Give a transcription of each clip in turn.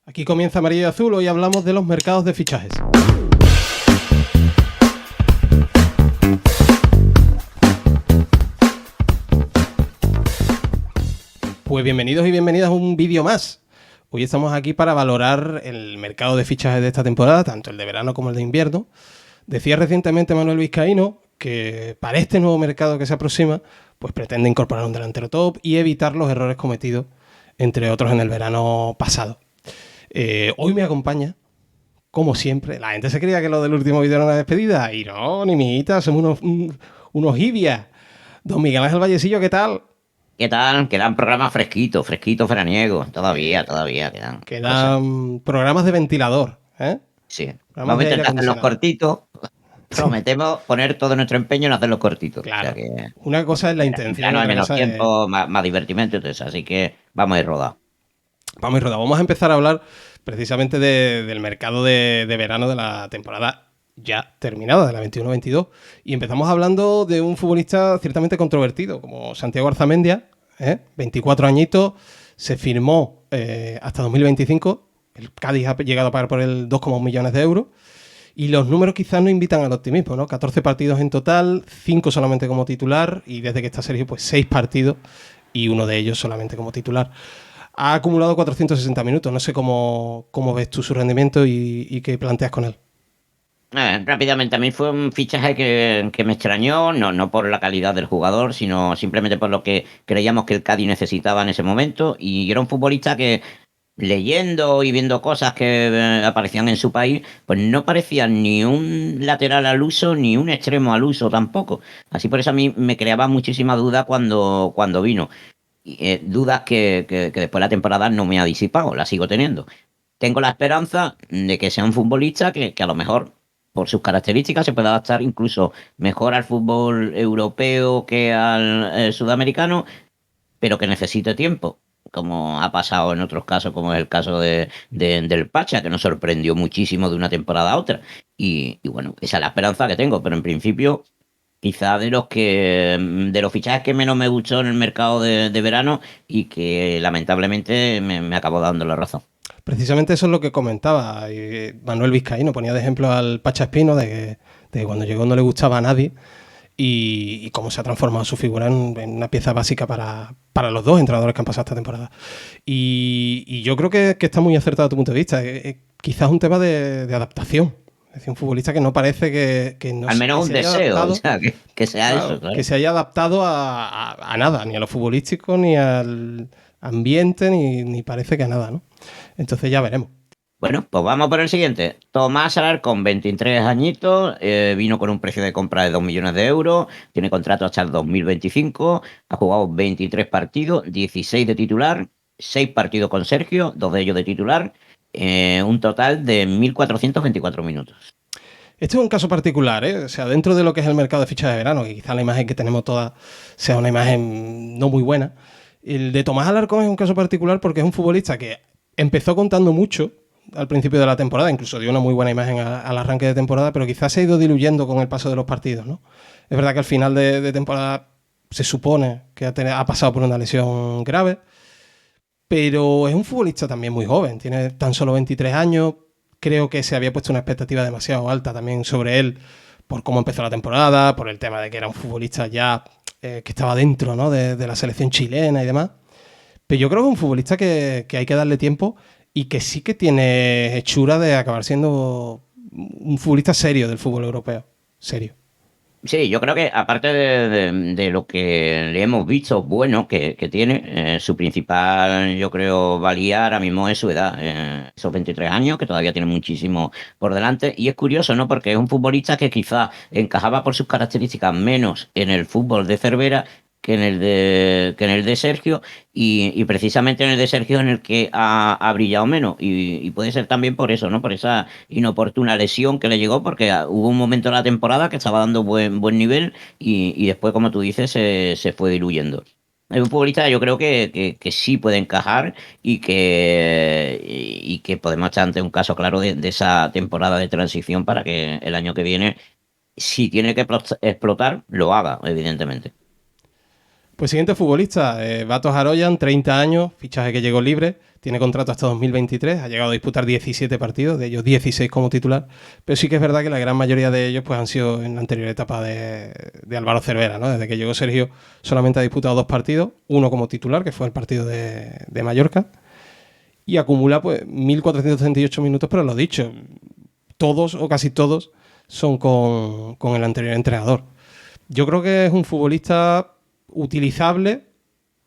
Aquí comienza Amarillo y Azul, hoy hablamos de los mercados de fichajes. Pues bienvenidos y bienvenidas a un vídeo más. Hoy estamos aquí para valorar el mercado de fichajes de esta temporada, tanto el de verano como el de invierno. Decía recientemente Manuel Vizcaíno que para este nuevo mercado que se aproxima, pues pretende incorporar un delantero top y evitar los errores cometidos, entre otros, en el verano pasado. Hoy me acompaña, como siempre, la gente se creía que lo del último vídeo era una despedida, y no, ni mijita, somos unos ibias. Don Miguel Ángel Vallecillo, ¿qué tal? ¿Qué tal? Quedan programas fresquitos, veraniegos. Todavía quedan cosas. Quedan programas de ventilador, ¿eh? Sí. Programas Vamos a de aire intentar hacerlos acondicionado. cortitos. Prometemos poner todo nuestro empeño en hacerlos cortitos. Claro. O sea que Una cosa es la en intención y verano hay otra menos cosa es... tiempo, más divertimento y todo eso. Así que vamos a ir rodados. Vamos a ir rodando. Vamos a empezar a hablar precisamente del mercado de verano de la temporada ya terminada, de la 21-22. Y empezamos hablando de un futbolista ciertamente controvertido, como Santiago Arzamendia, 24 añitos, se firmó hasta 2025. El Cádiz ha llegado a pagar por él 2,1 millones de euros. Y los números quizás no invitan al optimismo, ¿no? 14 partidos en total, 5 solamente como titular, y desde que está Sergio, pues 6 partidos y uno de ellos solamente como titular. Ha acumulado 460 minutos. No sé cómo ves tú su rendimiento y qué planteas con él. Rápidamente, a mí fue un fichaje que me extrañó, no por la calidad del jugador, sino simplemente por lo que creíamos que el Cádiz necesitaba en ese momento. Y era un futbolista que, leyendo y viendo cosas que aparecían en su país, pues no parecía ni un lateral al uso ni un extremo al uso tampoco. Así por eso a mí me creaba muchísima duda cuando vino. Dudas que después de la temporada no me ha disipado, la sigo teniendo. Tengo la esperanza de que sea un futbolista que a lo mejor, por sus características, se pueda adaptar incluso mejor al fútbol europeo que al sudamericano, pero que necesite tiempo, como ha pasado en otros casos, como es el caso del Pacha, que nos sorprendió muchísimo de una temporada a otra. Y bueno, esa es la esperanza que tengo, pero en principio, quizá de los fichajes que menos me gustó en el mercado de verano y que lamentablemente me acabó dando la razón. Precisamente eso es lo que comentaba. Manuel Vizcaíno ponía de ejemplo al Pacha Espino de que cuando llegó no le gustaba a nadie y cómo se ha transformado su figura en una pieza básica para los dos entrenadores que han pasado esta temporada. Y yo creo que está muy acertado tu punto de vista. Quizás un tema de adaptación. Es decir, un futbolista que no parece que no Al que menos un se haya deseo, o adaptado, sea, que sea claro, eso, claro. que se haya adaptado a nada, ni a lo futbolístico, ni al ambiente, ni parece que a nada, ¿no? Entonces ya veremos. Bueno, pues vamos por el siguiente. Tomás Alarcón, 23 añitos, vino con un precio de compra de 2 millones de euros, tiene contrato hasta el 2025, ha jugado 23 partidos, 16 de titular, 6 partidos con Sergio, 2 de ellos de titular, un total de 1.424 minutos. Este es un caso particular, ¿eh? O sea, dentro de lo que es el mercado de fichas de verano, que quizá la imagen que tenemos todas sea una imagen no muy buena, el de Tomás Alarcón es un caso particular porque es un futbolista que empezó contando mucho al principio de la temporada, incluso dio una muy buena imagen al arranque de temporada, pero quizás se ha ido diluyendo con el paso de los partidos, ¿no? Es verdad que al final de temporada se supone que ha pasado por una lesión grave, pero es un futbolista también muy joven, tiene tan solo 23 años, creo que se había puesto una expectativa demasiado alta también sobre él por cómo empezó la temporada, por el tema de que era un futbolista ya que estaba dentro, ¿no? de la selección chilena y demás. Pero yo creo que es un futbolista que hay que darle tiempo y que sí que tiene hechura de acabar siendo un futbolista serio del fútbol europeo. Serio. Sí, yo creo que aparte de lo que le hemos visto bueno que tiene, su principal, yo creo, valía ahora mismo es su edad, esos 23 años, que todavía tiene muchísimo por delante. Y es curioso, ¿no? Porque es un futbolista que quizás encajaba por sus características menos en el fútbol de Cervera que en el de Sergio, y precisamente en el de Sergio en el que ha brillado menos. Y puede ser también por eso, ¿no? Por esa inoportuna lesión que le llegó, porque hubo un momento en la temporada que estaba dando buen nivel y después, como tú dices, se fue diluyendo. Es un futbolista yo creo que sí puede encajar y que podemos estar ante un caso claro de esa temporada de transición para que el año que viene, si tiene que explotar, lo haga, evidentemente. Pues siguiente futbolista, Vato Haroyan, 30 años, fichaje que llegó libre, tiene contrato hasta 2023, ha llegado a disputar 17 partidos, de ellos 16 como titular, pero sí que es verdad que la gran mayoría de ellos pues, han sido en la anterior etapa de Álvaro Cervera, ¿no? Desde que llegó Sergio solamente ha disputado 2 partidos, uno como titular, que fue el partido de Mallorca, y acumula pues 1.438 minutos, pero lo dicho, todos o casi todos son con el anterior entrenador. Yo creo que es un futbolista utilizable,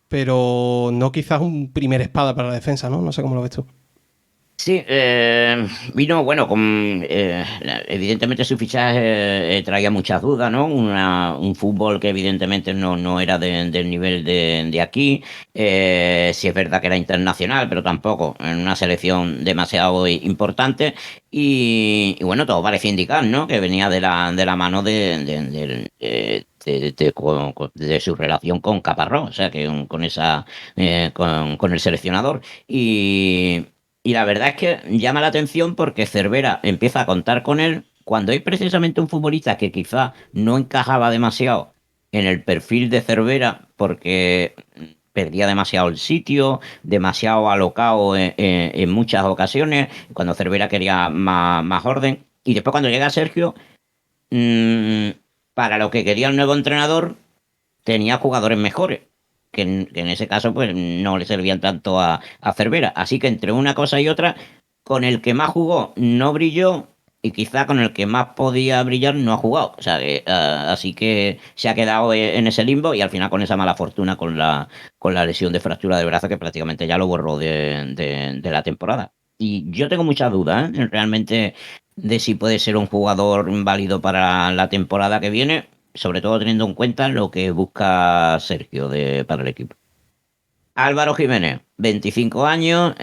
pero no quizás un primer espada para la defensa, ¿no? No sé cómo lo ves tú. Sí, vino, bueno, evidentemente su fichaje traía muchas dudas, ¿no? Un fútbol que evidentemente no era del nivel de aquí. Sí es verdad que era internacional, pero tampoco en una selección demasiado importante. Y bueno, todo parecía indicar, ¿no? Que venía de la mano de su relación con Caparrós, o sea, que con esa, con el seleccionador. Y la verdad es que llama la atención porque Cervera empieza a contar con él cuando hay precisamente un futbolista que quizá no encajaba demasiado en el perfil de Cervera porque perdía demasiado el sitio, demasiado alocado en muchas ocasiones, cuando Cervera quería más orden. Y después cuando llega Sergio, mm, para lo que quería el nuevo entrenador, tenía jugadores mejores, que en ese caso pues no le servían tanto a Cervera. Así que entre una cosa y otra, con el que más jugó no brilló y quizá con el que más podía brillar no ha jugado. O sea, así que se ha quedado en ese limbo y al final con esa mala fortuna con la lesión de fractura de brazo que prácticamente ya lo borró de la temporada. Y yo tengo muchas dudas, realmente de si puede ser un jugador válido para la temporada que viene, sobre todo teniendo en cuenta lo que busca Sergio para el equipo. Álvaro Jiménez, 25 años,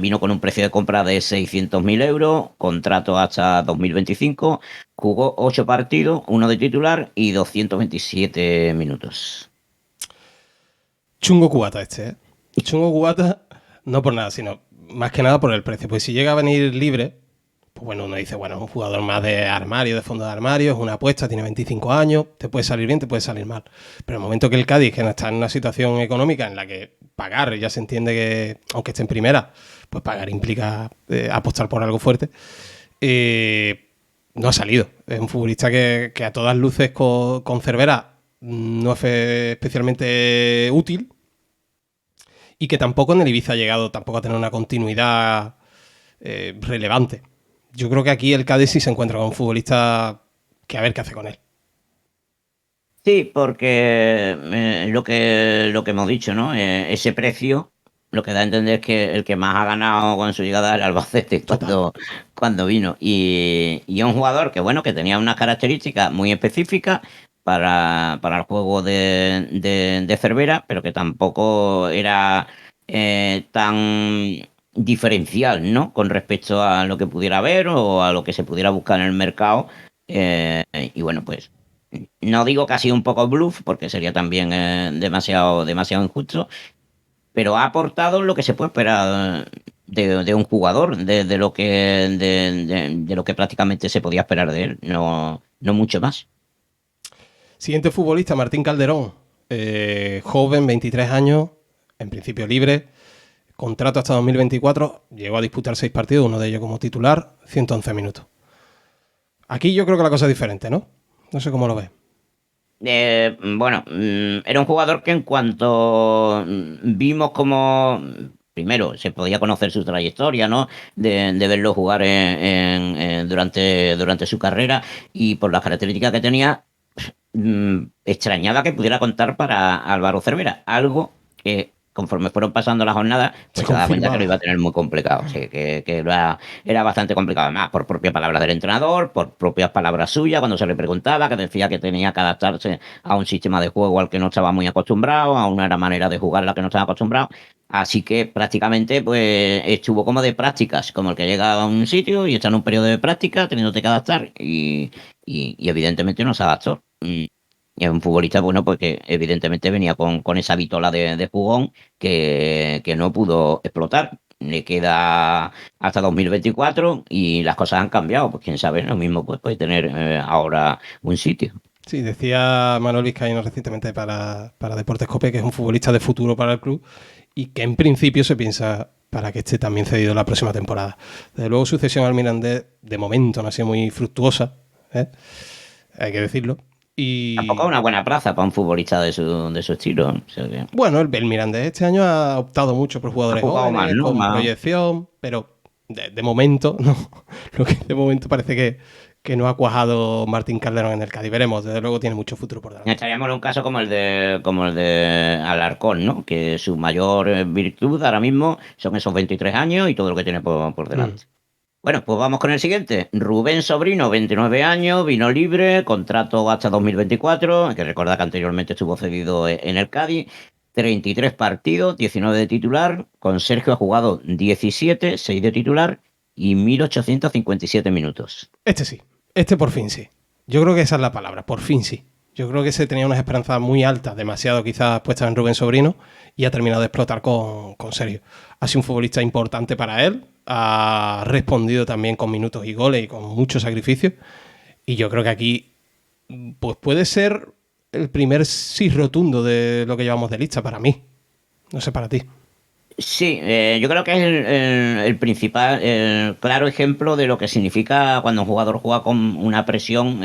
vino con un precio de compra de 600.000 euros, contrato hasta 2025, jugó 8 partidos, uno de titular y 227 minutos. Chungo cubata este, ¿eh? Chungo cubata, no por nada, sino más que nada por el precio. Pues si llega a venir libre, pues bueno, uno dice, bueno, es un jugador más de armario, de fondo de armario, es una apuesta, tiene 25 años, te puede salir bien, te puede salir mal. Pero en el momento que el Cádiz, que no está en una situación económica en la que pagar, ya se entiende que, aunque esté en primera, pues pagar implica apostar por algo fuerte, no ha salido. Es un futbolista que a todas luces con Cervera no fue especialmente útil y que tampoco en el Ibiza ha llegado tampoco a tener una continuidad relevante. Yo creo que aquí el Cádiz sí se encuentra con un futbolista que a ver qué hace con él. Sí, porque lo que hemos dicho, ¿no? Ese precio lo que da a entender es que el que más ha ganado con su llegada era Albacete Total. cuando vino. Y es un jugador que, bueno, que tenía unas características muy específicas para el juego de Cervera, pero que tampoco era tan diferencial, ¿no? Con respecto a lo que pudiera haber o a lo que se pudiera buscar en el mercado. Y bueno, pues no digo que ha sido un poco bluff, porque sería también demasiado injusto, pero ha aportado lo que se puede esperar de un jugador, de lo que prácticamente se podía esperar de él, no mucho más. Siguiente futbolista, Martín Calderón. Joven, 23 años, en principio libre. Contrato hasta 2024. Llegó a disputar 6 partidos, uno de ellos como titular, 111 minutos. Aquí yo creo que la cosa es diferente, ¿no? No sé cómo lo ves. Bueno, era un jugador que en cuanto vimos como, primero, se podía conocer su trayectoria, ¿no? De verlo jugar durante su carrera y por las características que tenía, extrañaba que pudiera contar para Álvaro Cervera, algo que conforme fueron pasando las jornadas, Se pues se daba cuenta que lo confirmaba. iba a tener muy complicado, o sea, que era bastante complicado, además por propias palabras del entrenador, por propias palabras suyas, cuando se le preguntaba, que decía que tenía que adaptarse a un sistema de juego al que no estaba muy acostumbrado, a una manera de jugar a la que no estaba acostumbrado, así que prácticamente pues estuvo como de prácticas, como el que llega a un sitio y está en un periodo de práctica, teniéndote que adaptar, y evidentemente no se adaptó. Y es un futbolista, bueno, pues que evidentemente venía con esa vitola de jugón que no pudo explotar. Le queda hasta 2024 y las cosas han cambiado. Pues quién sabe, lo mismo pues puede tener ahora un sitio. Sí, decía Manuel Vizcaíno recientemente para Deportes Cope que es un futbolista de futuro para el club y que en principio se piensa para que esté también cedido la próxima temporada. Desde luego su cesión al Mirandés de momento no ha sido muy fructuosa, ¿eh? Hay que decirlo. Tampoco es Y una buena plaza para un futbolista de su estilo. O sea que bueno, el Mirandés este año ha optado mucho por ha jugadores jugado mal, jóvenes, ¿no? con Más, proyección, pero de momento, no. Lo que de momento parece que no ha cuajado Martín Calderón en el Cádiz. Veremos, desde luego tiene mucho futuro por delante. estaríamos en un caso como el de Alarcón, ¿no? Que su mayor virtud ahora mismo son esos 23 años y todo lo que tiene por Mm. delante. Bueno, pues vamos con el siguiente. Rubén Sobrino, 29 años, vino libre, contrato hasta 2024. Hay que recordar que anteriormente estuvo cedido en el Cádiz. 33 partidos, 19 de titular. Con Sergio ha jugado 17, 6 de titular y 1857 minutos. Este sí, este por fin sí. Yo creo que esa es la palabra, por fin sí. Yo creo que se tenía unas esperanzas muy altas, demasiado quizás puestas en Rubén Sobrino, y ha terminado de explotar con Sergio. Ha sido un futbolista importante para él, ha respondido también con minutos y goles y con mucho sacrificio. Y yo creo que aquí pues puede ser el primer sí rotundo de lo que llevamos de lista para mí. No sé para ti. Sí, yo creo que es el principal, el claro ejemplo de lo que significa cuando un jugador juega con una presión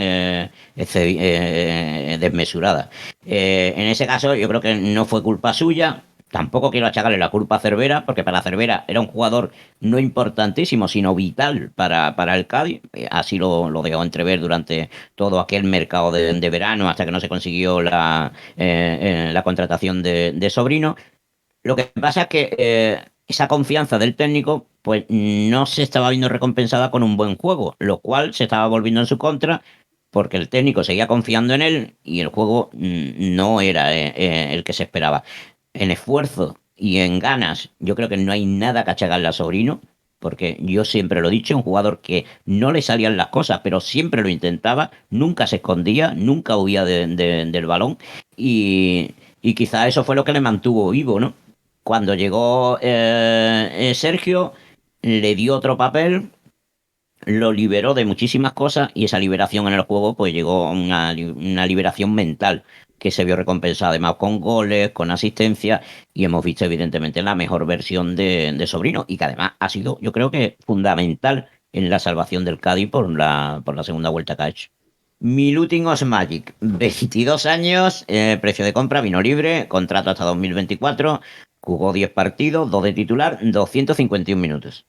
desmesurada. En ese caso, yo creo que no fue culpa suya. Tampoco quiero achacarle la culpa a Cervera, porque para Cervera era un jugador no importantísimo, sino vital para el Cádiz. Así lo dejó entrever durante todo aquel mercado de verano, hasta que no se consiguió la contratación de Sobrino. Lo que pasa es que esa confianza del técnico pues no se estaba viendo recompensada con un buen juego, lo cual se estaba volviendo en su contra porque el técnico seguía confiando en él y el juego no era el que se esperaba. En esfuerzo y en ganas, yo creo que no hay nada que achacarle a Sobrino, porque yo siempre lo he dicho, un jugador que no le salían las cosas, pero siempre lo intentaba, nunca se escondía, nunca huía del balón y quizá eso fue lo que le mantuvo vivo, ¿no? Cuando llegó Sergio, le dio otro papel, lo liberó de muchísimas cosas y esa liberación en el juego pues llegó a una liberación mental que se vio recompensada además con goles, con asistencia y hemos visto evidentemente la mejor versión de Sobrino y que además ha sido yo creo que fundamental en la salvación del Cádiz por la segunda vuelta que ha hecho. Milutin Osmajic, 22 años, precio de compra, vino libre, contrato hasta 2024, jugó 10 partidos, 2 de titular, 251 minutos.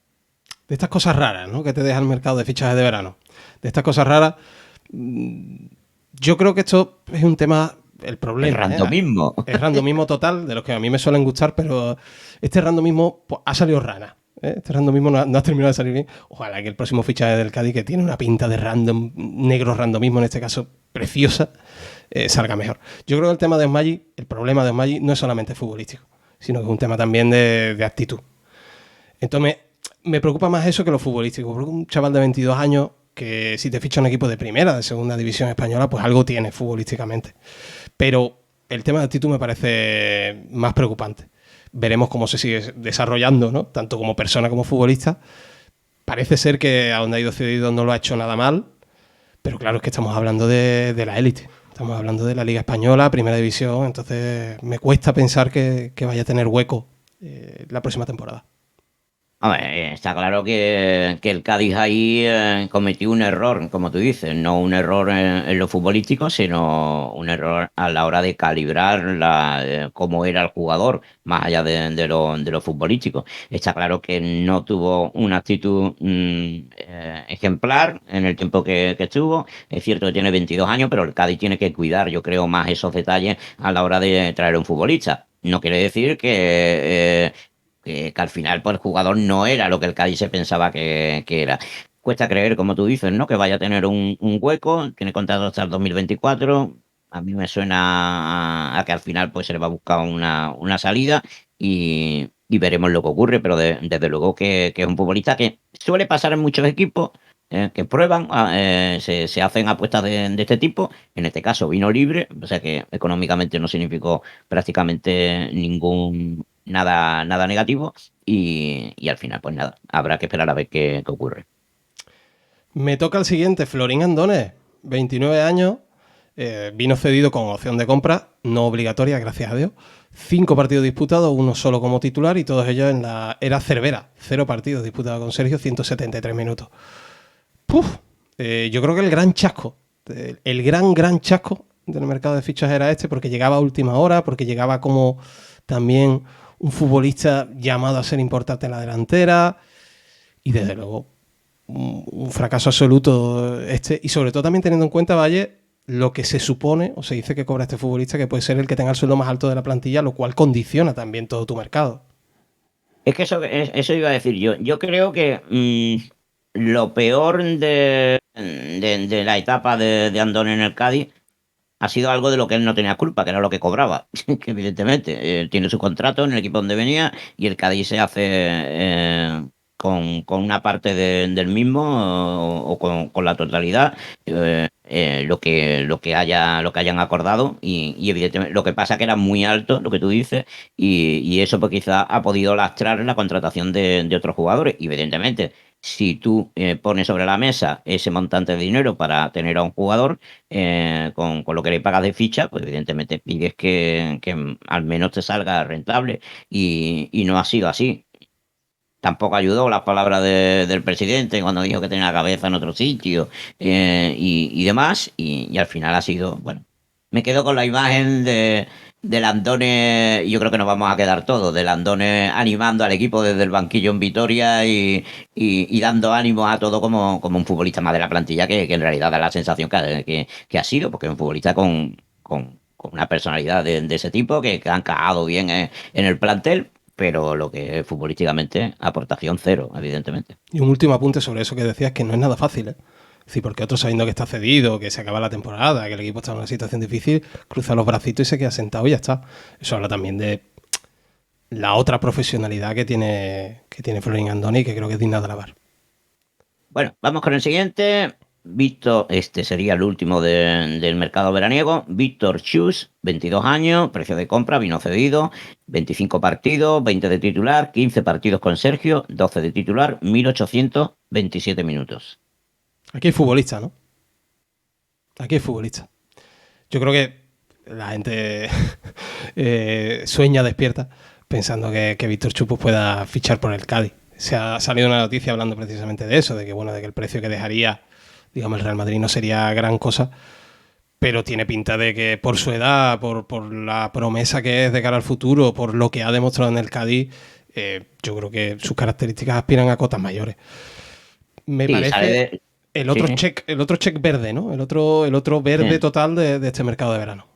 De estas cosas raras, ¿no? Que te deja el mercado de fichajes de verano. De estas cosas raras, mm, yo creo que esto es un tema, el El problema, ¿eh? randomismo. Es randomismo total, de los que a mí me suelen gustar, pero este randomismo pues, ha salido rana. ¿Eh? Este randomismo no ha terminado de salir bien. Ojalá que el próximo fichaje del Cádiz, que tiene una pinta de random, negro randomismo en este caso, preciosa, salga mejor. Yo creo que el tema de Osmagi, el problema de Osmagi no es solamente futbolístico, sino que es un tema también de actitud. Entonces, me preocupa más eso que lo futbolístico, porque un chaval de 22 años que si te ficha un equipo de primera, de segunda división española, pues algo tiene futbolísticamente. Pero el tema de actitud me parece más preocupante. Veremos cómo se sigue desarrollando, ¿no? Tanto como persona como futbolista. Parece ser que a donde ha ido cedido no lo ha hecho nada mal, pero claro, es que estamos hablando de la élite. Estamos hablando de la Liga Española, Primera División, entonces me cuesta pensar que vaya a tener hueco la próxima temporada. Hombre, está claro que el Cádiz ahí cometió un error, como tú dices, no un error en lo futbolístico, sino un error a la hora de calibrar cómo era el jugador, más allá de lo futbolístico. Está claro que no tuvo una actitud ejemplar en el tiempo que estuvo. Es cierto que tiene 22 años, pero el Cádiz tiene que cuidar, yo creo, más esos detalles a la hora de traer un futbolista. No quiere decir que al final pues, el jugador no era lo que el Cádiz se pensaba que era. Cuesta creer, como tú dices, ¿no? Que vaya a tener un hueco, tiene contrato hasta el 2024. A mí me suena a que al final pues se le va a buscar una salida y veremos lo que ocurre, pero desde luego que es un futbolista que suele pasar en muchos equipos, que prueban, se hacen apuestas de este tipo. En este caso vino libre, o sea que económicamente no significó prácticamente nada negativo y al final pues nada, habrá que esperar a ver qué ocurre. Me toca el siguiente, Florín Andones, 29 años, Vino cedido con opción de compra, no obligatoria, gracias a Dios. 5 partidos disputados, uno solo como titular y todos ellos en la era Cervera. 0 partidos disputados con Sergio, 173 minutos. ¡Puf! Yo creo que el gran chasco, el gran chasco del mercado de fichas era este, porque llegaba a última hora, porque llegaba como también un futbolista llamado a ser importante en la delantera y desde luego un fracaso absoluto este, y sobre todo también teniendo en cuenta, Valle, lo que se supone o se dice que cobra este futbolista, que puede ser el que tenga el sueldo más alto de la plantilla, lo cual condiciona también todo tu mercado. Es que eso iba a decir yo. Yo creo que lo peor de la etapa de Andone en el Cádiz ha sido algo de lo que él no tenía culpa, que era lo que cobraba. Que evidentemente tiene su contrato en el equipo donde venía y el Cádiz se hace con una parte del mismo o con la totalidad lo que hayan acordado y evidentemente lo que pasa que era muy alto, lo que tú dices, y eso pues quizá ha podido lastrar la contratación de otros jugadores. Y evidentemente, si tú pones sobre la mesa ese montante de dinero para tener a un jugador con lo que le pagas de ficha, pues evidentemente pides que al menos te salga rentable y no ha sido así. Tampoco ayudó las palabras del presidente cuando dijo que tenía la cabeza en otro sitio y demás. Y al final ha sido, bueno, me quedo con la imagen del Andone, y yo creo que nos vamos a quedar todos, del Andone animando al equipo desde el banquillo en Vitoria y dando ánimos a todo como un futbolista más de la plantilla que en realidad da la sensación que ha sido, porque es un futbolista con una personalidad de ese tipo que han cagado bien en el plantel, pero lo que es futbolísticamente, aportación cero, evidentemente. Y un último apunte sobre eso que decías, que no es nada fácil, ¿eh? Sí, porque otro sabiendo que está cedido, que se acaba la temporada, que el equipo está en una situación difícil, cruza los bracitos y se queda sentado y ya está. Eso habla también de la otra profesionalidad que tiene Florin Andoni, que creo que es digna de alabar. Bueno, vamos con el siguiente. Víctor, este sería el último del mercado veraniego. Víctor Chus, 22 años, precio de compra, vino cedido, 25 partidos, 20 de titular, 15 partidos con Sergio, 12 de titular, 1827 minutos. Aquí hay futbolista, ¿no? Aquí hay futbolista. Yo creo que la gente sueña despierta pensando que Víctor Chupus pueda fichar por el Cádiz. Se ha salido una noticia hablando precisamente de eso, de que el precio que dejaría, digamos, el Real Madrid no sería gran cosa, pero tiene pinta de que por su edad, por la promesa que es de cara al futuro, por lo que ha demostrado en el Cádiz, yo creo que sus características aspiran a cotas mayores. Me Sí, parece el otro sí. check verde, ¿no? El otro verde Sí. total de este mercado de verano.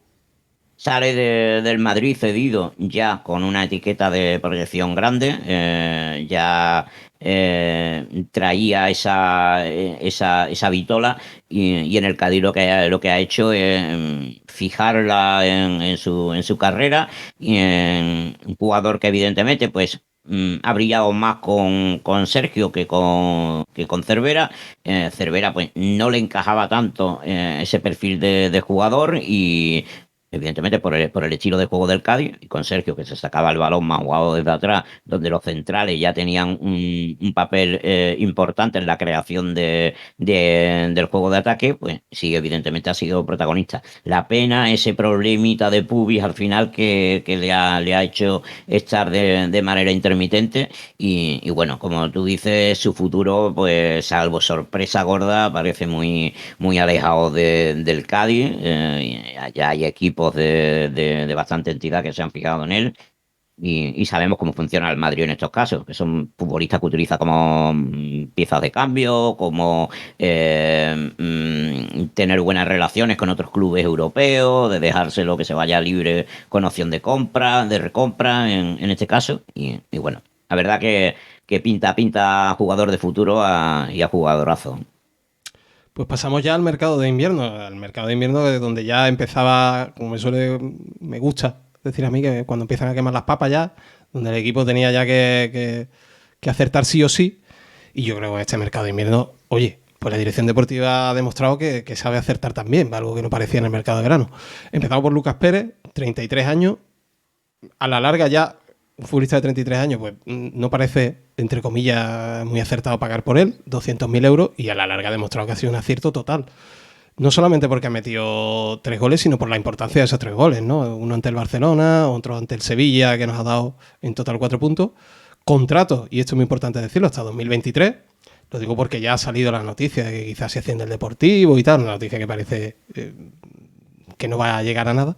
Sale del Madrid cedido ya con una etiqueta de proyección grande, ya traía esa vitola y en el Cádiz lo que ha hecho es fijarla en su carrera y en un jugador que evidentemente pues ha brillado más con Sergio que con Cervera. Cervera pues no le encajaba tanto ese perfil de jugador y evidentemente por el estilo de juego del Cádiz, y con Sergio que se sacaba el balón más jugado desde atrás, donde los centrales ya tenían un papel importante en la creación del juego de ataque, pues sí, evidentemente ha sido protagonista. La pena, ese problemita de pubis al final que le ha hecho estar de manera intermitente y bueno, como tú dices, su futuro, pues salvo sorpresa gorda, parece muy alejado del Cádiz. Allá hay equipos de bastante entidad que se han fijado en él y sabemos cómo funciona el Madrid en estos casos, que son futbolistas que utiliza como piezas de cambio, como tener buenas relaciones con otros clubes europeos, de dejárselo que se vaya libre con opción de compra, de recompra en este caso. Y bueno, la verdad que pinta jugador de futuro y a jugadorazo. Pues pasamos ya al mercado de invierno. Al mercado de invierno donde ya empezaba, como me gusta decir a mí, que cuando empiezan a quemar las papas ya, donde el equipo tenía ya que acertar sí o sí. Y yo creo que este mercado de invierno, oye, pues la dirección deportiva ha demostrado que sabe acertar también, algo que no parecía en el mercado de verano. Empezamos por Lucas Pérez, 33 años. A la larga ya, un futbolista de 33 años, pues no parece, entre comillas, muy acertado pagar por él, 200.000 euros, y a la larga ha demostrado que ha sido un acierto total. No solamente porque ha metido 3 goles, sino por la importancia de esos 3 goles, ¿no? Uno ante el Barcelona, otro ante el Sevilla, que nos ha dado en total 4 puntos. Contrato, y esto es muy importante decirlo, hasta 2023. Lo digo porque ya ha salido la noticia de que quizás se asciende el Deportivo y tal, una noticia que parece que no va a llegar a nada.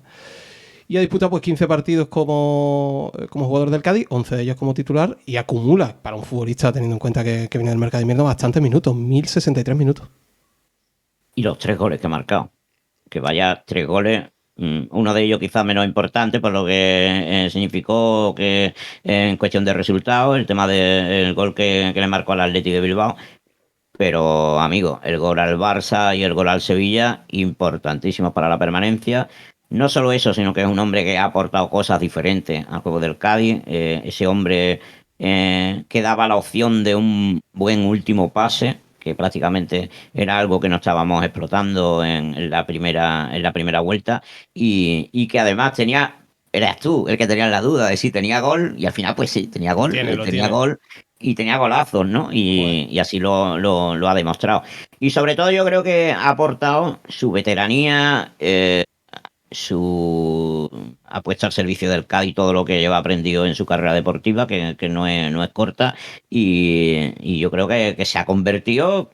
Y ha disputado pues 15 partidos como jugador del Cádiz, 11 de ellos como titular, y acumula, para un futbolista, teniendo en cuenta que viene del mercado de invierno, bastantes minutos, 1063 minutos. Y los 3 goles que ha marcado. Que vaya 3 goles, uno de ellos quizás menos importante por lo que significó que en cuestión de resultados, el tema del gol que le marcó al Athletic de Bilbao. Pero, amigo, el gol al Barça y el gol al Sevilla, importantísimos para la permanencia. No solo eso, sino que es un hombre que ha aportado cosas diferentes al juego del Cádiz. Ese hombre que daba la opción de un buen último pase, que prácticamente era algo que no estábamos explotando en la primera vuelta, y que además eras tú el que tenía la duda de si tenía gol, y al final pues sí, tenía gol, tenía gol y tenía golazos, ¿no? Y así lo ha demostrado. Y sobre todo yo creo que ha aportado su veteranía, ha puesto al servicio del Cádiz todo lo que lleva aprendido en su carrera deportiva, que no es corta, y yo creo que se ha convertido,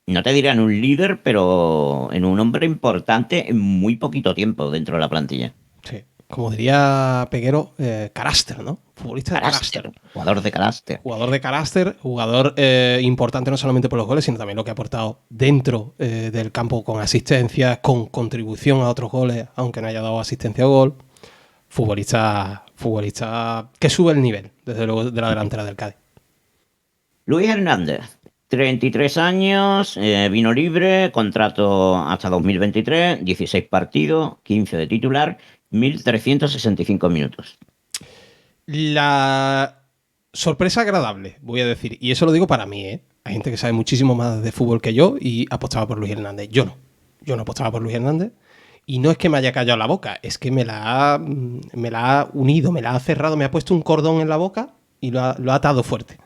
no te diré en un líder, pero en un hombre importante en muy poquito tiempo dentro de la plantilla. Sí. Como diría Peguero, carácter, ¿no? Futbolista de carácter. Jugador de carácter. Jugador de carácter, jugador importante no solamente por los goles, sino también lo que ha aportado dentro del campo con asistencias, con contribución a otros goles, aunque no haya dado asistencia a gol. Futbolista que sube el nivel, desde luego, de la delantera del Cádiz. Luis Hernández, 33 años, vino libre, contrato hasta 2023, 16 partidos, 15 de titular, 1.365 minutos. La sorpresa agradable, voy a decir, y eso lo digo para mí, ¿eh? Hay gente que sabe muchísimo más de fútbol que yo y apostaba por Luis Hernández. Yo no apostaba por Luis Hernández. Y no es que me haya callado la boca, es que me la ha unido, me la ha cerrado, me ha puesto un cordón en la boca y lo ha atado fuerte.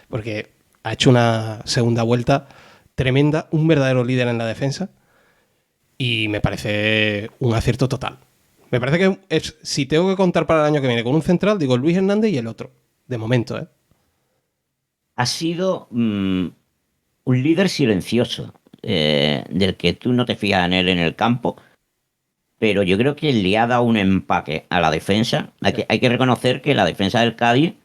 Porque ha hecho una segunda vuelta tremenda, un verdadero líder en la defensa y me parece un acierto total. Me parece que si tengo que contar para el año que viene con un central, digo Luis Hernández y el otro. De momento, ¿eh? Ha sido un líder silencioso, del que tú no te fijas en él en el campo, pero yo creo que le ha dado un empaque a la defensa. Hay que reconocer que la defensa del Cádiz,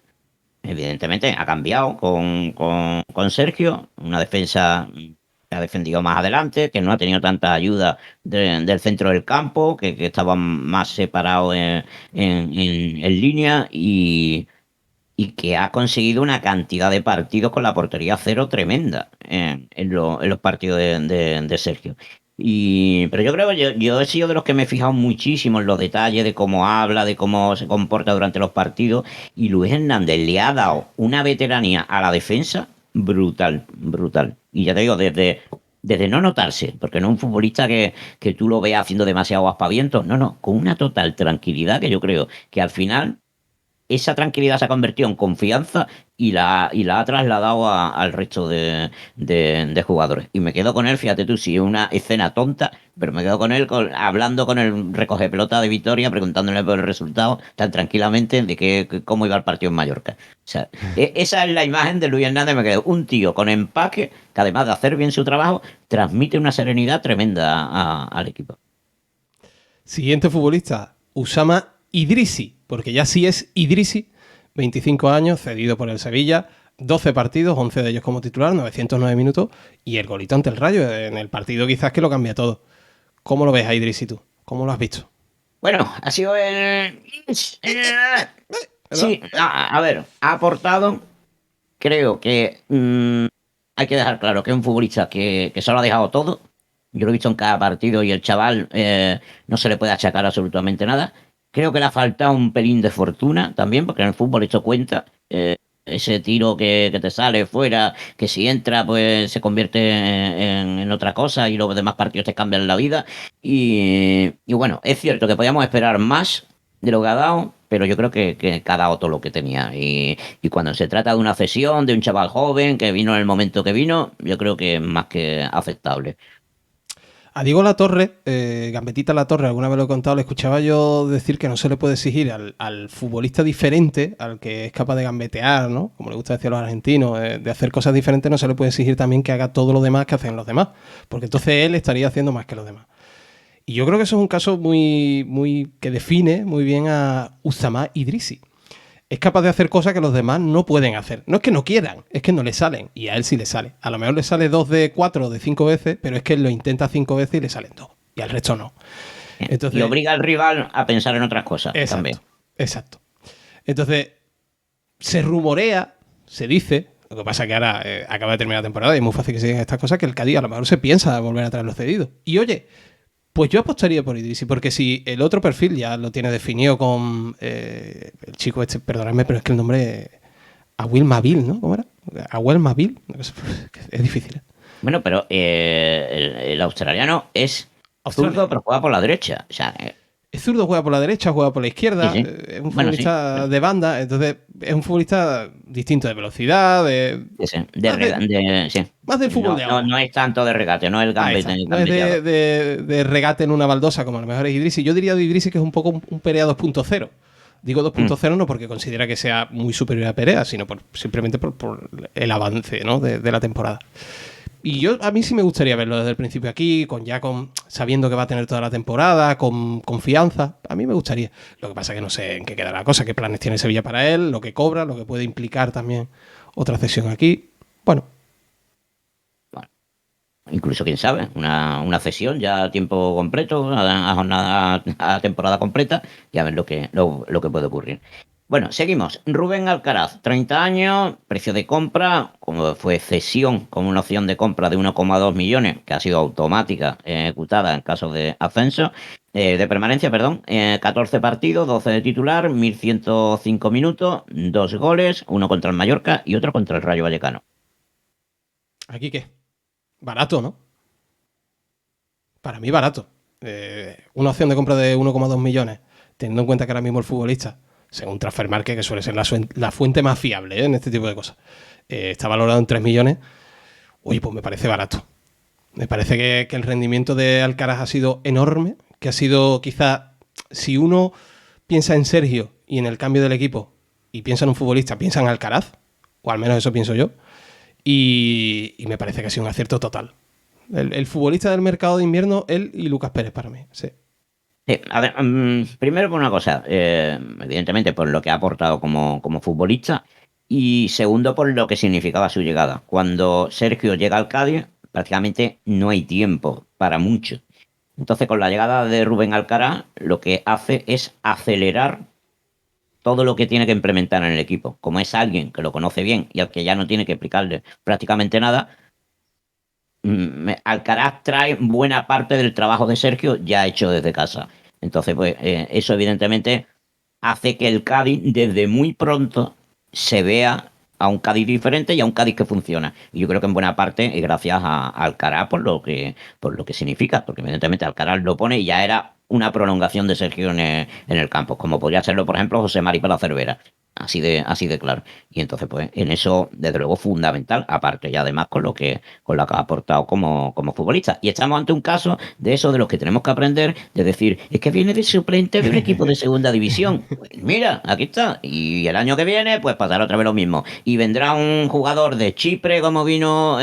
evidentemente, ha cambiado con Sergio, una defensa que ha defendido más adelante, que no ha tenido tanta ayuda del centro del campo, que estaban más separados en línea y que ha conseguido una cantidad de partidos con la portería cero tremenda en los partidos de Sergio. Pero yo creo que yo he sido de los que me he fijado muchísimo en los detalles de cómo habla, de cómo se comporta durante los partidos, y Luis Hernández le ha dado una veteranía a la defensa brutal, brutal. Y ya te digo, desde no notarse, porque no es un futbolista que tú lo veas haciendo demasiado aspavientos, no, con una total tranquilidad que yo creo que al final esa tranquilidad se ha convertido en confianza y la ha trasladado al resto de jugadores. Y me quedo con él, fíjate tú, si es una escena tonta, pero me quedo con él hablando con el recoge pelota de Vitoria, preguntándole por el resultado tan tranquilamente de cómo iba el partido en Mallorca. O sea, esa es la imagen de Luis Hernández. Me quedo un tío con empaque que, además de hacer bien su trabajo, transmite una serenidad tremenda al equipo. Siguiente futbolista, Usama Idrissi, porque ya sí es Idrissi, 25 años, cedido por el Sevilla, 12 partidos, 11 de ellos como titular, 909 minutos, y el golito ante el Rayo en el partido quizás que lo cambia todo. ¿Cómo lo ves a Idrissi tú? ¿Cómo lo has visto? Bueno, ha sido sí, a ver, ha aportado, creo que hay que dejar claro que es un futbolista que se lo ha dejado todo. Yo lo he visto en cada partido y el chaval no se le puede achacar absolutamente nada. Creo que le ha faltado un pelín de fortuna también, porque en el fútbol esto cuenta. Ese tiro que te sale fuera, que si entra pues se convierte en otra cosa y los demás partidos te cambian la vida. Y bueno, es cierto que podíamos esperar más de lo que ha dado, pero yo creo que ha dado todo lo que tenía. Y cuando se trata de una cesión de un chaval joven que vino en el momento que vino, yo creo que es más que aceptable. A Diego Latorre, Gambetita Latorre, alguna vez lo he contado, le escuchaba yo decir que no se le puede exigir al futbolista diferente, al que es capaz de gambetear, ¿no? Como le gusta decir a los argentinos, de hacer cosas diferentes, no se le puede exigir también que haga todo lo demás que hacen los demás, porque entonces él estaría haciendo más que los demás. Y yo creo que eso es un caso que define muy bien a Usama Idrisi. Es capaz de hacer cosas que los demás no pueden hacer. No es que no quieran, es que no le salen. Y a él sí le sale. A lo mejor le sale 2 de 4 o de 5 veces, pero es que él lo intenta 5 veces y le salen 2. Y al resto no. Entonces, y obliga al rival a pensar en otras cosas también. Exacto. Entonces, se rumorea, se dice, lo que pasa es que ahora acaba de terminar la temporada y es muy fácil que se digan estas cosas, que el Cádiz a lo mejor se piensa volver a traer los cedidos. Y oye, pues yo apostaría por Idrisi, porque si el otro perfil ya lo tiene definido con el chico este, perdonadme, pero es que el nombre Awil Mabil, ¿no? ¿Cómo era? Awil Mabil, es difícil. Bueno, pero el australiano es zurdo, pero juega por la derecha. O sea, es zurdo, juega por la derecha, juega por la izquierda, sí. Es un futbolista de banda, entonces es un futbolista distinto de velocidad, más del fútbol de ahora. No es tanto de regate, no es el gambete. No es de regate en una baldosa como a lo mejor es Idrisi. Yo diría de Idrisi que es un poco un Perea 2.0. Digo 2.0 no porque considera que sea muy superior a Perea, sino simplemente por el avance, ¿no? de la temporada. Y a mí sí me gustaría verlo desde el principio aquí, sabiendo que va a tener toda la temporada, con confianza. A mí me gustaría. Lo que pasa es que no sé en qué queda la cosa, qué planes tiene Sevilla para él, lo que cobra, lo que puede implicar también otra cesión aquí. Bueno. Incluso, quién sabe, una cesión ya a tiempo completo, a temporada completa, y a ver lo que puede ocurrir. Bueno, seguimos. Rubén Alcaraz, 30 años, precio de compra, como fue cesión, como una opción de compra de 1,2 millones, que ha sido automática, ejecutada en caso de ascenso, de permanencia, perdón, 14 partidos, 12 de titular, 1.105 minutos, 2 goles, uno contra el Mallorca y otro contra el Rayo Vallecano. ¿Aquí qué? Barato, ¿no? Para mí barato. Una opción de compra de 1,2 millones, teniendo en cuenta que ahora mismo el futbolista, según Transfermarkt, que suele ser la fuente más fiable en este tipo de cosas, está valorado en 3 millones, oye, pues me parece barato. Me parece que el rendimiento de Alcaraz ha sido enorme, que ha sido quizá, si uno piensa en Sergio y en el cambio del equipo, y piensa en un futbolista, piensa en Alcaraz, o al menos eso pienso yo, y me parece que ha sido un acierto total. El futbolista del mercado de invierno, él y Lucas Pérez para mí, sí. Sí, a ver, primero por una cosa, evidentemente por lo que ha aportado como futbolista y segundo por lo que significaba su llegada. Cuando Sergio llega al Cádiz, prácticamente no hay tiempo para mucho. Entonces, con la llegada de Rubén Alcaraz, lo que hace es acelerar todo lo que tiene que implementar en el equipo. Como es alguien que lo conoce bien y al que ya no tiene que explicarle prácticamente nada, Alcaraz trae buena parte del trabajo de Sergio ya hecho desde casa. Entonces, pues eso evidentemente hace que el Cádiz desde muy pronto se vea a un Cádiz diferente y a un Cádiz que funciona. Y yo creo que en buena parte es gracias a Alcaraz por lo que significa, porque evidentemente Alcaraz lo pone y ya era una prolongación de Sergio en el campo, como podría serlo, por ejemplo, José Mari para la Cervera. Así de claro. Y entonces, pues, en eso, desde luego, fundamental, aparte y además con lo que ha aportado como futbolista. Y estamos ante un caso de eso de los que tenemos que aprender, de decir, es que viene de suplente de un equipo de segunda división. Pues mira, aquí está. Y el año que viene, pues pasará otra vez lo mismo. Y vendrá un jugador de Chipre, como vino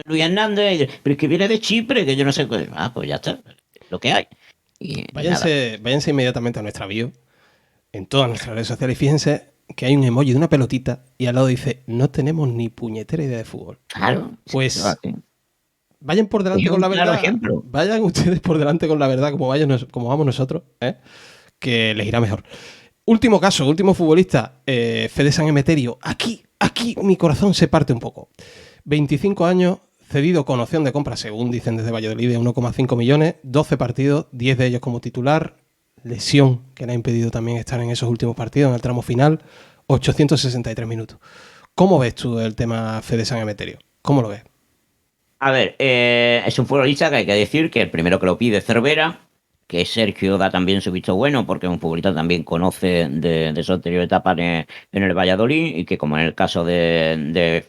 Luis Hernández, y, pero es que viene de Chipre, que yo no sé. Pues ya está, lo que hay. Y váyanse inmediatamente a nuestra bio, en todas nuestras redes sociales, y fíjense que hay un emoji de una pelotita y al lado dice, no tenemos ni puñetera idea de fútbol. Claro. Pues vayan por delante con la verdad. Ejemplo. Vayan ustedes por delante con la verdad, como vamos nosotros, que les irá mejor. Último caso, último futbolista, Fede San Emeterio. Aquí mi corazón se parte un poco. 25 años, cedido con opción de compra, según dicen desde Valladolid, de 1,5 millones, 12 partidos, 10 de ellos como titular, lesión que le ha impedido también estar en esos últimos partidos, en el tramo final, 863 minutos. ¿Cómo ves tú el tema Fede San Emeterio? ¿Cómo lo ves? A ver, es un futbolista que hay que decir que el primero que lo pide es Cervera, que Sergio da también su visto bueno, porque es un futbolista también conoce de su anterior etapa en el Valladolid, y que como en el caso de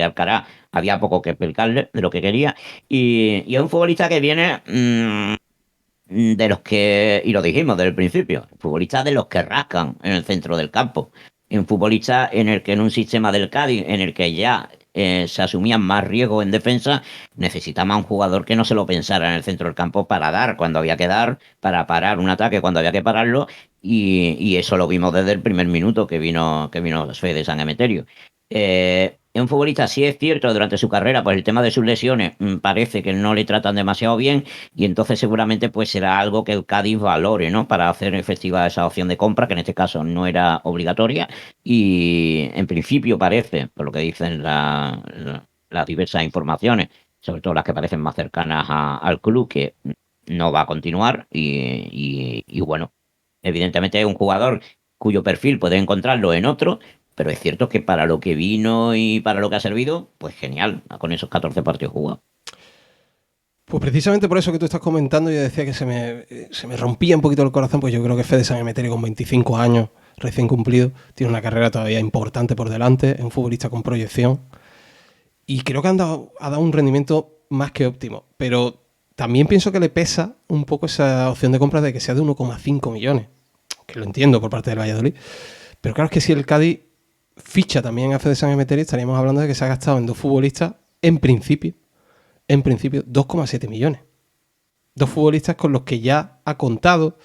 Alcaraz, había poco que explicarle de lo que quería. Y es un futbolista que viene de los que, y lo dijimos desde el principio, futbolistas de los que rascan en el centro del campo. Un futbolista en el que en un sistema del Cádiz, en el que ya se asumían más riesgos en defensa, necesitaba un jugador que no se lo pensara en el centro del campo para dar cuando había que dar, para parar un ataque cuando había que pararlo, y eso lo vimos desde el primer minuto que vino Fede San Emeterio. Es un futbolista, sí es cierto, durante su carrera, pues el tema de sus lesiones parece que no le tratan demasiado bien, y entonces seguramente pues será algo que el Cádiz valore, ¿no? Para hacer efectiva esa opción de compra, que en este caso no era obligatoria, y en principio parece, por lo que dicen las diversas informaciones, sobre todo las que parecen más cercanas al club, que no va a continuar, y bueno, evidentemente es un jugador cuyo perfil puede encontrarlo en otro, pero es cierto que para lo que vino y para lo que ha servido, pues genial, con esos 14 partidos jugados. Pues precisamente por eso que tú estás comentando, yo decía que se me rompía un poquito el corazón, pues yo creo que Fede San Emeterio, con 25 años recién cumplido, tiene una carrera todavía importante por delante, es un futbolista con proyección, y creo que ha dado un rendimiento más que óptimo, pero también pienso que le pesa un poco esa opción de compra de que sea de 1,5 millones, que lo entiendo por parte del Valladolid, pero claro, es que si el Cádiz ficha también a Fede San Emeterio, estaríamos hablando de que se ha gastado en dos futbolistas, en principio, 2,7 millones. Dos futbolistas con los que ya ha contado.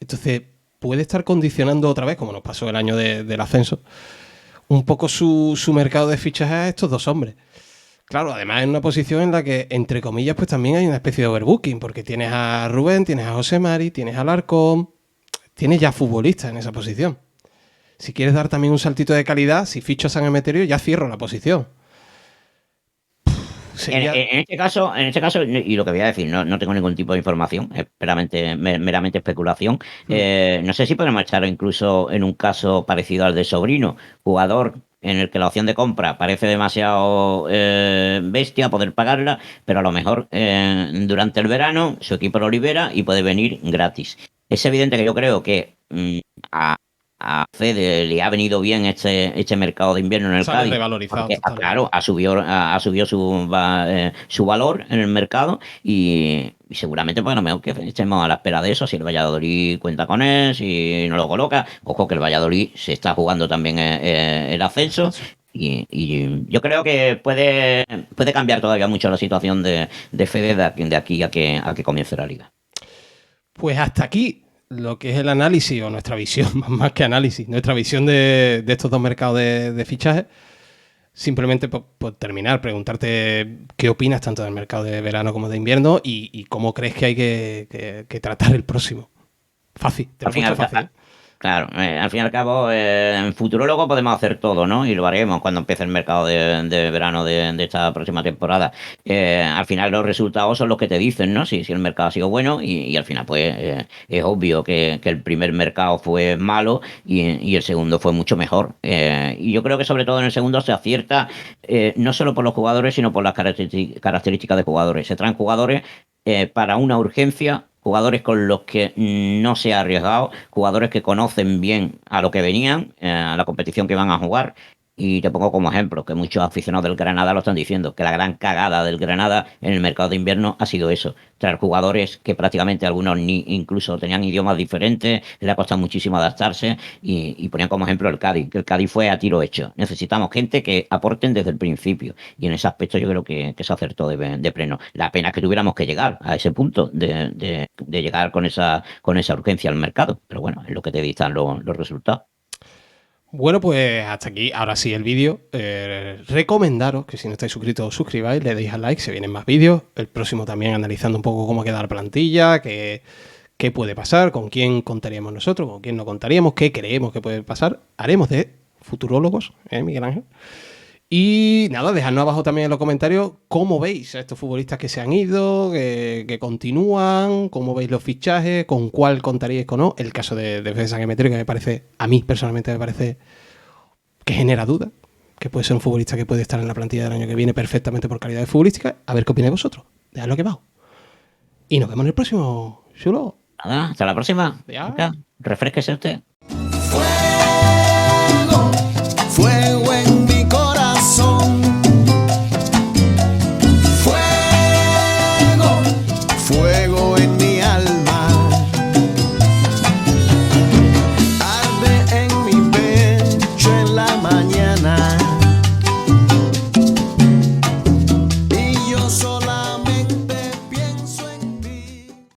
Entonces, puede estar condicionando otra vez, como nos pasó el año del ascenso, un poco su mercado de fichajes a estos dos hombres. Claro, además en una posición en la que, entre comillas, pues también hay una especie de overbooking, porque tienes a Rubén, tienes a José Mari, tienes a Alarcón, tienes ya futbolistas en esa posición. Si quieres dar también un saltito de calidad, si ficho a San Emeterio, ya cierro la posición. En, Sería... en este caso, y lo que voy a decir, no tengo ningún tipo de información, es meramente especulación. No sé si podemos echar incluso en un caso parecido al de Sobrino, jugador en el que la opción de compra parece demasiado bestia poder pagarla, pero a lo mejor durante el verano su equipo lo libera y puede venir gratis. Es evidente que yo creo que a Fede le ha venido bien este mercado de invierno en el Sale Cádiz, revalorizado porque totalmente. claro, ha subido su valor en el mercado, y seguramente pues a lo mejor que estemos a la espera de eso, si el Valladolid cuenta con él, si no lo coloca. Ojo que el Valladolid se está jugando también el ascenso, y yo creo que puede cambiar todavía mucho la situación de Fede de aquí a que comience la liga. Pues hasta aquí lo que es el análisis, o nuestra visión, más que análisis, nuestra visión de estos dos mercados de fichajes. Simplemente por terminar, preguntarte qué opinas tanto del mercado de verano como de invierno, y cómo crees que hay que tratar el próximo. Fácil, te lo Al he fin y puesto al, fácil, ¿eh? Claro, al fin y al cabo, en Futurólogo podemos hacer todo, ¿no? Y lo haremos cuando empiece el mercado de verano de esta próxima temporada. Al final los resultados son los que te dicen, ¿no? Si el mercado ha sido bueno, y al final, pues, es obvio que el primer mercado fue malo, y el segundo fue mucho mejor. Y yo creo que sobre todo en el segundo se acierta, no solo por los jugadores, sino por las características de jugadores. Se traen jugadores para una urgencia, jugadores con los que no se ha arriesgado, jugadores que conocen bien a lo que venían, a la competición que van a jugar. Y te pongo como ejemplo, que muchos aficionados del Granada lo están diciendo, que la gran cagada del Granada en el mercado de invierno ha sido eso: traer jugadores que prácticamente algunos ni incluso tenían idiomas diferentes, le ha costado muchísimo adaptarse, y ponían como ejemplo el Cádiz, que el Cádiz fue a tiro hecho. Necesitamos gente que aporten desde el principio, y en ese aspecto yo creo que se acertó de pleno. La pena es que tuviéramos que llegar a ese punto de llegar con esa urgencia al mercado, pero bueno, es lo que te dictan los resultados. Bueno, pues hasta aquí, ahora sí el vídeo. Recomendaros que si no estáis suscritos os suscribáis, le deis al like, se vienen más vídeos. El próximo también analizando un poco cómo queda la plantilla, qué puede pasar, con quién contaríamos nosotros, con quién no contaríamos, qué creemos que puede pasar. Haremos de futurólogos, Miguel Ángel. Y nada, dejadnos abajo también en los comentarios cómo veis a estos futbolistas que se han ido, que continúan, cómo veis los fichajes, con cuál contaríais con no. El caso de Fede San Emeterio, que me parece, a mí personalmente me parece que genera duda, que puede ser un futbolista que puede estar en la plantilla del año que viene perfectamente por calidad de futbolística. A ver qué opináis vosotros. Dejadlo aquí abajo. Y nos vemos en el próximo, chulo. Nada, hasta la próxima. Ya. Venga, refresquese usted. Fuera